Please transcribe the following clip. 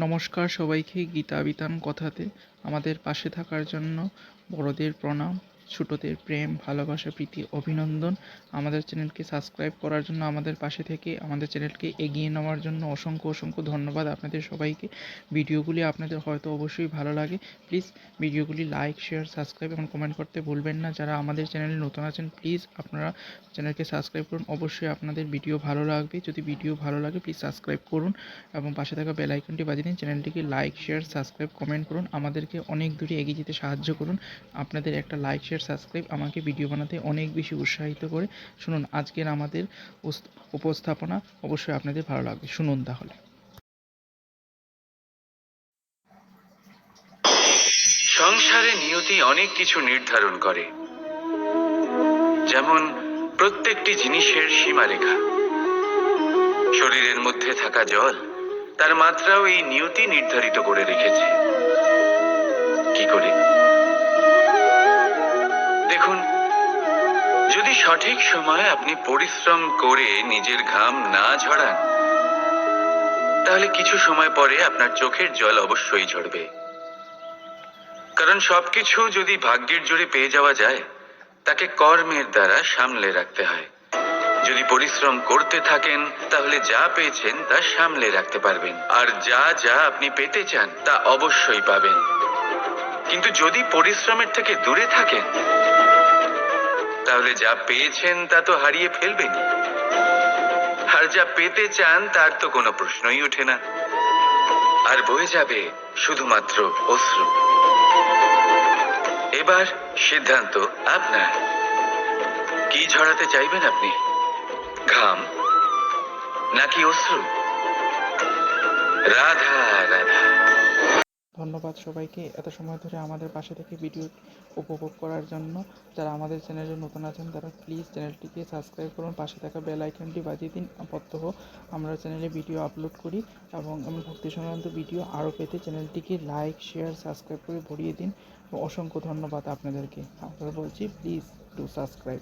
নমস্কার সবাইকে, গীতা বিতান কথাতে আমাদের পাশে থাকার জন্য বড়দের প্রণাম, ছোটদের প্রেম, ভালোবাসা, প্রীতি, অভিনন্দন। আমাদের চ্যানেলকে সাবস্ক্রাইব করার জন্য, আমাদের পাশে থেকে আমাদের চ্যানেলকে এগিয়ে নেওয়ার জন্য অসংখ্য অসংখ্য ধন্যবাদ আপনাদের সবাইকে। ভিডিওগুলি আপনাদের হয়তো অবশ্যই ভালো লাগে। প্লিজ ভিডিওগুলি লাইক, শেয়ার, সাবস্ক্রাইব এবং কমেন্ট করতে ভুলবেন না। যারা আমাদের চ্যানেলে নতুন আছেন, প্লিজ আপনারা চ্যানেলকে সাবস্ক্রাইব করুন। অবশ্যই আপনাদের ভিডিও ভালো লাগবে। যদি ভিডিও ভালো লাগে প্লিজ সাবস্ক্রাইব করুন এবং পাশে থাকা বেল আইকনটি বাজিয়ে দিন। চ্যানেলটিকে লাইক, শেয়ার, সাবস্ক্রাইব, কমেন্ট করুন। আমাদেরকে অনেক দূরে এগিয়ে যেতে সাহায্য করুন। আপনাদের একটা লাইক, শেয়ার, সাবস্ক্রাইব আমাকে ভিডিও বানাতে অনেক বেশি উৎসাহিত করে। শুনুন আজকের আমাদের উপস্থাপনা, অবশ্যই আপনাদের ভালো লাগবে। শুনুন তাহলে। সংসারে নিয়তি অনেক কিছু নির্ধারণ করে, যেমন প্রত্যেকটি জিনিসের সীমারেখা। শরীরের মধ্যে থাকা জল, তার মাত্রাও এই নিয়তি নির্ধারিত করে রেখেছে। কি করে? দেখুন, যদি সঠিক সময়ে আপনি পরিশ্রম করে নিজের ঘাম না ঝরান, তাহলে কিছু সময় পরে আপনার চোখের জল অবশ্যই ঝরবে। কারণ সবকিছু যদি ভাগ্যের জোরে পেয়ে যাওয়া যায়, তাকে কর্মের দ্বারা সামলে রাখতে হয়। যদি পরিশ্রম করতে থাকেন, তাহলে যা পেয়েছেন তা সামলে রাখতে পারবেন, আর যা যা আপনি পেতে চান তা অবশ্যই পাবেন। কিন্তু যদি পরিশ্রমের থেকে দূরে থাকেন, তাহলে যা পেয়েছেন তা তো হারিয়ে ফেলবেনই, আর যা পেতে চান তার তো কোনো প্রশ্নই ওঠে না, আর বয়ে যাবে শুধুমাত্র অশ্রু। এবার সিদ্ধান্ত আপনার। কি ঝরাতে চাইবেন আপনি? ঘাম নাকি অশ্রু? রাধা রাধা। ধন্যবাদ সবাইকে এত সময় ধরে আমাদের পাশে থেকে ভিডিও উপভোগ করার জন্য। যারা আমাদের চ্যানেলে নতুন আছেন তারা প্লিজ চ্যানেলটিকে সাবস্ক্রাইব করুন, পাশে থাকা বেল আইকনটি বাজিয়ে দিন। প্রত্যহ আমরা চ্যানেলে ভিডিও আপলোড করি এবং ভক্তি সংক্রান্ত ভিডিও আরও পেতে চ্যানেলটিকে লাইক, শেয়ার, সাবস্ক্রাইব করে ভরিয়ে দিন। অসংখ্য ধন্যবাদ আপনাদেরকে। আপনারা বলছি প্লিজ ডু সাবস্ক্রাইব।